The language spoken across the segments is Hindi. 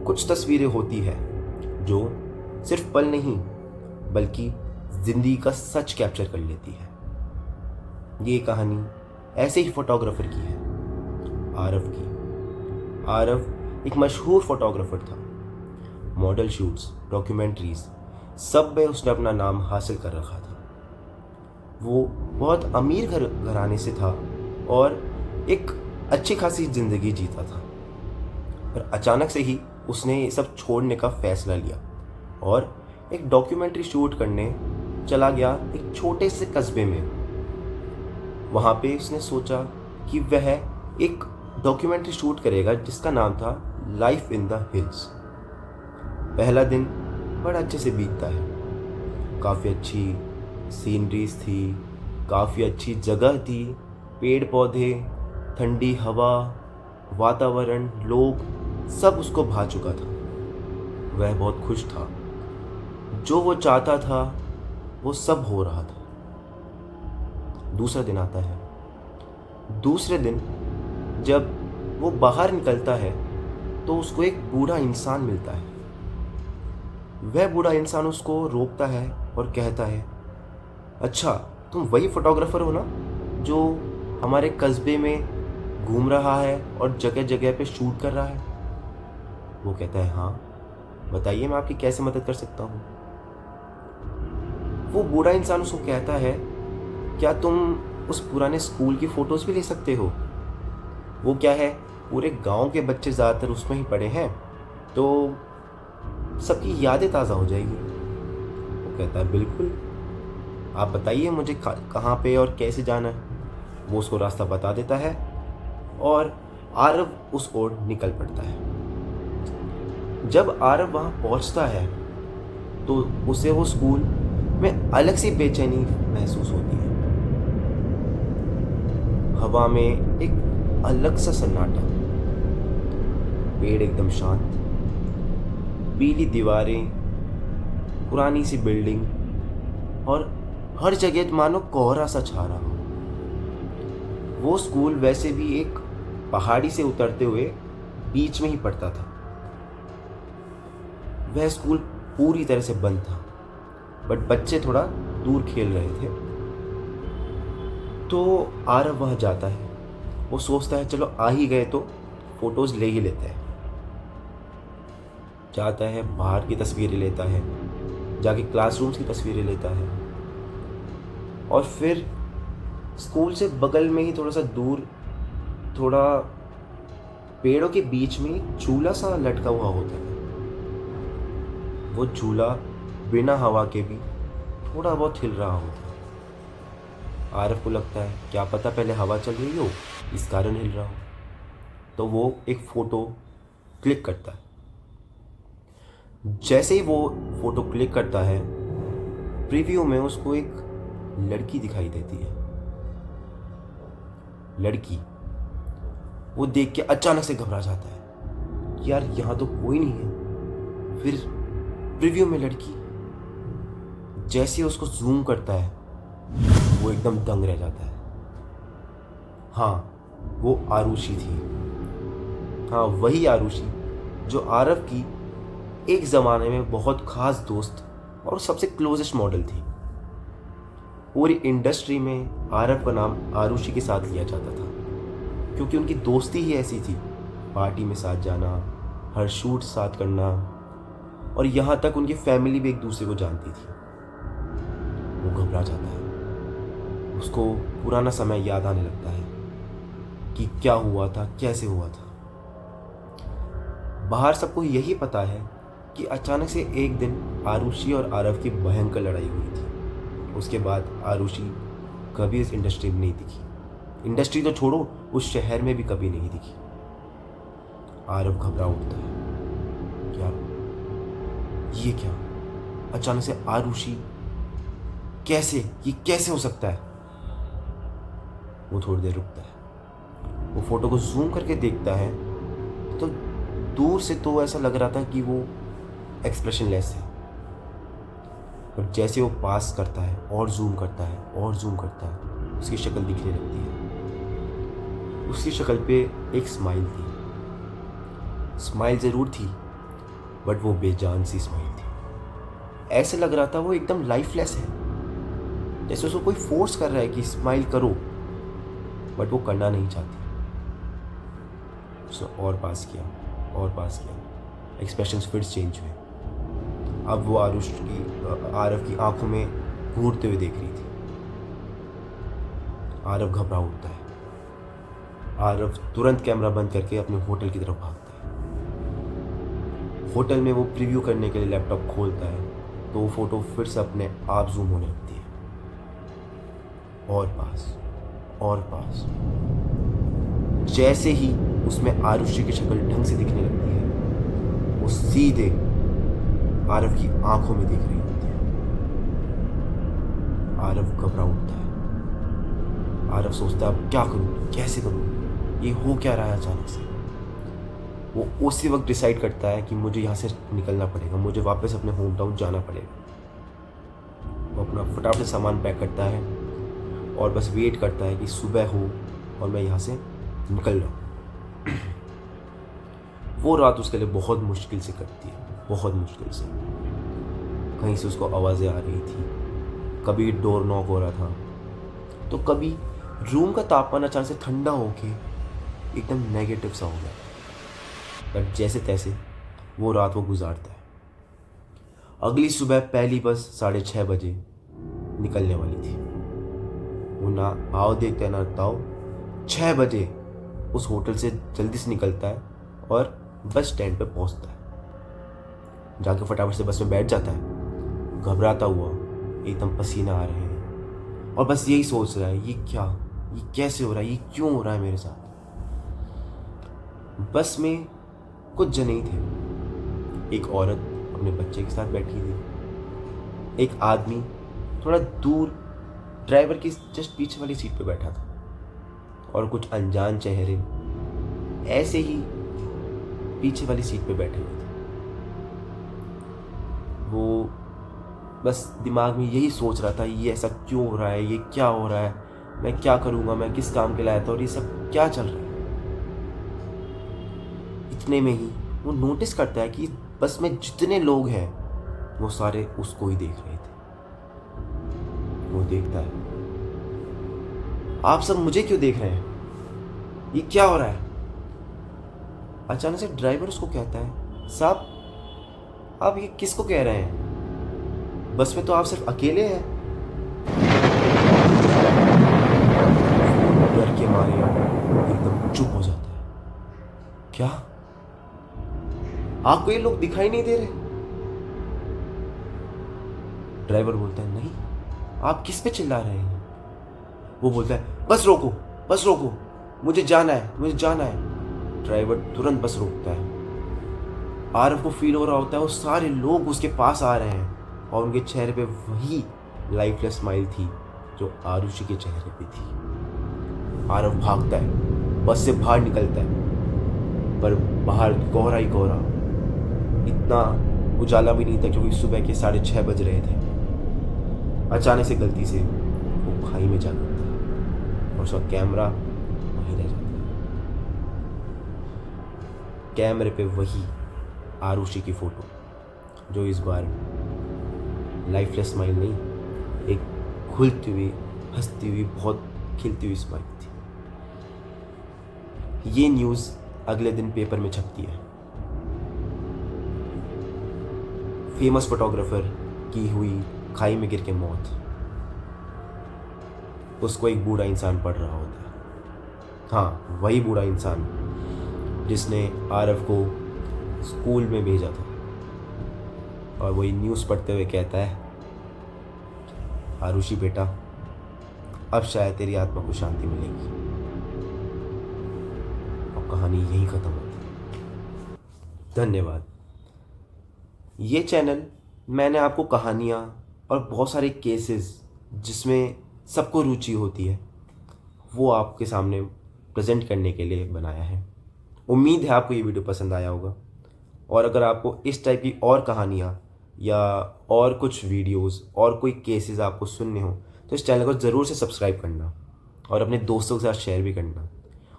कुछ तस्वीरें होती है जो सिर्फ पल नहीं बल्कि जिंदगी का सच कैप्चर कर लेती है। ये कहानी ऐसे ही फोटोग्राफर की है, आरव की। आरव एक मशहूर फोटोग्राफर था। मॉडल शूट्स, डॉक्यूमेंट्रीज, सब में उसने अपना नाम हासिल कर रखा था। वो बहुत अमीर घराने से था और एक अच्छी खासी ज़िंदगी जीता था। पर अचानक से ही उसने ये सब छोड़ने का फैसला लिया और एक डॉक्यूमेंट्री शूट करने चला गया एक छोटे से कस्बे में। वहाँ पे उसने सोचा कि वह एक डॉक्यूमेंट्री शूट करेगा जिसका नाम था लाइफ इन द हिल्स। पहला दिन बड़ा अच्छे से बीतता है। काफ़ी अच्छी सीनरीज थी, काफ़ी अच्छी जगह थी, पेड़ पौधे, ठंडी हवा, वातावरण, लोग, सब उसको भा चुका था। वह बहुत खुश था। जो वो चाहता था वो सब हो रहा था। दूसरा दिन आता है। दूसरे दिन जब वो बाहर निकलता है तो उसको एक बूढ़ा इंसान मिलता है। वह बूढ़ा इंसान उसको रोकता है और कहता है, अच्छा, तुम वही फोटोग्राफर हो ना जो हमारे कस्बे में घूम रहा है और जगह जगह पे शूट कर रहा है? वो कहता है, हाँ, बताइए मैं आपकी कैसे मदद कर सकता हूँ। वो बूढ़ा इंसान उसको कहता है, क्या तुम उस पुराने स्कूल की फ़ोटोज़ भी ले सकते हो? वो क्या है, पूरे गांव के बच्चे ज़्यादातर उसमें ही पड़े हैं, तो सबकी यादें ताज़ा हो जाएगी। वो कहता है, बिल्कुल, आप बताइए मुझे कहाँ पे और कैसे जाना है। वो उसको रास्ता बता देता है और आरव उस ओर निकल पड़ता है। जब आरव वहाँ पहुँचता है तो उसे वो स्कूल में अलग सी बेचैनी महसूस होती है। हवा में एक अलग सा सन्नाटा, पेड़ एकदम शांत, पीली दीवारें, पुरानी सी बिल्डिंग और हर जगह मानो कोहरा सा छा रहा हो। वो स्कूल वैसे भी एक पहाड़ी से उतरते हुए बीच में ही पड़ता था। वह स्कूल पूरी तरह से बंद था, बट बच्चे थोड़ा दूर खेल रहे थे। तो आरव वहाँ जाता है। वो सोचता है, चलो आ ही गए तो फोटोज़ ले ही लेते हैं। जाता है, बाहर की तस्वीरें लेता है, जाके क्लासरूम्स की तस्वीरें लेता है और फिर स्कूल से बगल में ही थोड़ा सा दूर, थोड़ा पेड़ों के बीच में एक झूला सा लटका हुआ होता है। वो झूला बिना हवा के भी थोड़ा बहुत हिल रहा होता है। आरव को लगता है, क्या पता पहले हवा चल रही हो, इस कारण हिल रहा हो। तो वो एक फ़ोटो क्लिक करता है। जैसे ही वो फ़ोटो क्लिक करता है, प्रीव्यू में उसको एक लड़की दिखाई देती है। लड़की, वो देख के अचानक से घबरा जाता है, यार यहाँ तो कोई नहीं है। फिर प्रीव्यू में लड़की, जैसे उसको जूम करता है वो एकदम दंग रह जाता है। हाँ, वो आरुषि थी। हाँ, वही आरुषि जो आरव की एक ज़माने में बहुत ख़ास दोस्त और सबसे क्लोजेस्ट मॉडल थी। पूरी इंडस्ट्री में आरव का नाम आरुषि के साथ लिया जाता था क्योंकि उनकी दोस्ती ही ऐसी थी। पार्टी में साथ जाना, हर शूट साथ करना, और यहाँ तक उनकी फैमिली भी एक दूसरे को जानती थी। वो घबरा जाता है। उसको पुराना समय याद आने लगता है कि क्या हुआ था, कैसे हुआ था। बाहर सबको यही पता है कि अचानक से एक दिन आरुषि और आरव की भयंकर लड़ाई हुई थी। उसके बाद आरुषि कभी इस इंडस्ट्री में नहीं दिखी। इंडस्ट्री तो छोड़ो, उस शहर में भी कभी नहीं दिखी। आरव घबरा उठता है, क्या ये क्या, अचानक से आरुषि, कैसे, ये कैसे हो सकता है? वो थोड़ी देर रुकता है। वो फोटो को जूम करके देखता है तो दूर से तो ऐसा लग रहा था कि वो एक्सप्रेशनलेस है, पर जैसे वो पास करता है और जूम करता है और जूम करता है, उसकी शक्ल दिखने लगती है। उसकी शक्ल पे एक स्माइल थी। स्माइल ज़रूर थी, बट वो बेजान सी स्माइल थी। ऐसे लग रहा था वो एकदम लाइफलेस है, जैसे उसको कोई फोर्स कर रहा है कि स्माइल करो, बट वो करना नहीं चाहती। उसने और पास किया, एक्सप्रेशंस फिर चेंज हुए। अब वो आरव की आंखों में घूरते हुए देख रही थी। आरव घबरा उठता है। आरव तुरंत कैमरा बंद करके अपने होटल की तरफ भागता है। होटल में वो प्रीव्यू करने के लिए लैपटॉप खोलता है तो वो फोटो फिर से अपने आप जूम होने लगती है, और पास। जैसे ही उसमें आरुषि की शक्ल ढंग से दिखने लगती है, वो सीधे आरव की आंखों में देख रही होती है। आरव घबरा उठता है। आरव सोचता है अब क्या करूं, कैसे करूं, ये हो क्या रहा है अचानक से। वो उसी वक्त डिसाइड करता है कि मुझे यहाँ से निकलना पड़ेगा, मुझे वापस अपने होम टाउन जाना पड़ेगा। वो अपना फटाफट से सामान पैक करता है और बस वेट करता है कि सुबह हो और मैं यहाँ से निकल जाऊँ। वो रात उसके लिए बहुत मुश्किल से कटती है, बहुत मुश्किल से। कहीं से उसको आवाज़ें आ रही थी, कभी डोर नॉक हो रहा था, तो कभी रूम का तापमान अचानक से ठंडा होके एकदम नेगेटिव सा हो गया। बट जैसे तैसे वो रात वो गुजारता है। अगली सुबह पहली बस 6:30 बजे निकलने वाली थी। वो ना आओ देखता है ना ताओ, 6 बजे उस होटल से जल्दी से निकलता है और बस स्टैंड पे पहुंचता है। जाके फटाफट से बस में बैठ जाता है, घबराता हुआ, एकदम पसीना आ रहे हैं, और बस यही सोच रहा है ये क्या, ये कैसे हो रहा है, ये क्यों हो रहा है मेरे साथ। बस में कुछ जने ही थे। एक औरत अपने बच्चे के साथ बैठी थी, एक आदमी थोड़ा दूर ड्राइवर की जस्ट पीछे वाली सीट पे बैठा था, और कुछ अनजान चेहरे ऐसे ही पीछे वाली सीट पे बैठे हुए थे। वो बस दिमाग में यही सोच रहा था ये ऐसा क्यों हो रहा है, ये क्या हो रहा है, मैं क्या करूँगा, मैं किस काम के लाया था और ये सब क्या चल रहा है। इतने में ही वो नोटिस करता है कि बस में जितने लोग हैं वो सारे उसको ही देख रहे थे। वो देखता है, आप सब मुझे क्यों देख रहे हैं, ये क्या हो रहा है। अचानक से ड्राइवर उसको कहता है, साहब आप ये किसको कह रहे हैं, बस में तो आप सिर्फ अकेले हैं। डर के मारे एकदम चुप हो जाता है। क्या आपको ये लोग दिखाई नहीं दे रहे? ड्राइवर बोलता है, नहीं, आप किस पे चिल्ला रहे हैं। वो बोलता है, बस रोको, बस रोको, मुझे जाना है, मुझे जाना है। ड्राइवर तुरंत बस रोकता है। आरव को फील हो रहा होता है वो सारे लोग उसके पास आ रहे हैं और उनके चेहरे पे वही लाइफलेस स्माइल थी जो आरुषि के चेहरे पे थी। आरव भागता है, बस से बाहर निकलता है, पर बाहर कोहरा ही कोहरा, इतना उजाला भी नहीं था क्योंकि सुबह के 6:30 बज रहे थे। अचानक से गलती से वो खाई में जा गिरता है और उसका कैमरा वहीं रह जाता है। कैमरे पे वही आरुषि की फोटो, जो इस बार लाइफलेस स्माइल नहीं, एक खुलती हुई, हंसती हुई, बहुत खिलती हुई स्माइल थी। ये न्यूज़ अगले दिन पेपर में छपती है। फेमस फोटोग्राफर की हुई खाई में गिर के मौत, उसको एक बूढ़ा इंसान पढ़ रहा होता है। हाँ, वही बूढ़ा इंसान जिसने आरव को स्कूल में भेजा था, और वही न्यूज़ पढ़ते हुए कहता है, आरुषि बेटा, अब शायद तेरी आत्मा को शांति मिलेगी। और कहानी यहीं ख़त्म होती है। धन्यवाद। ये चैनल मैंने आपको कहानियाँ और बहुत सारे केसेस जिसमें सबको रुचि होती है वो आपके सामने प्रेजेंट करने के लिए बनाया है। उम्मीद है आपको ये वीडियो पसंद आया होगा, और अगर आपको इस टाइप की और कहानियाँ या और कुछ वीडियोस और कोई केसेस आपको सुनने हो तो इस चैनल को ज़रूर से सब्सक्राइब करना और अपने दोस्तों के साथ शेयर भी करना,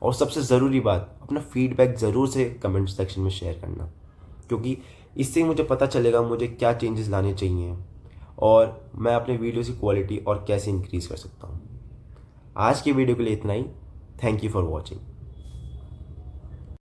और सबसे ज़रूरी बात, अपना फीडबैक ज़रूर से कमेंट सेक्शन में शेयर करना, क्योंकि इससे मुझे पता चलेगा मुझे क्या चेंजेस लाने चाहिए और मैं अपने वीडियो की क्वालिटी और कैसे इंक्रीज़ कर सकता हूँ। आज के वीडियो के लिए इतना ही। Thank you for watching.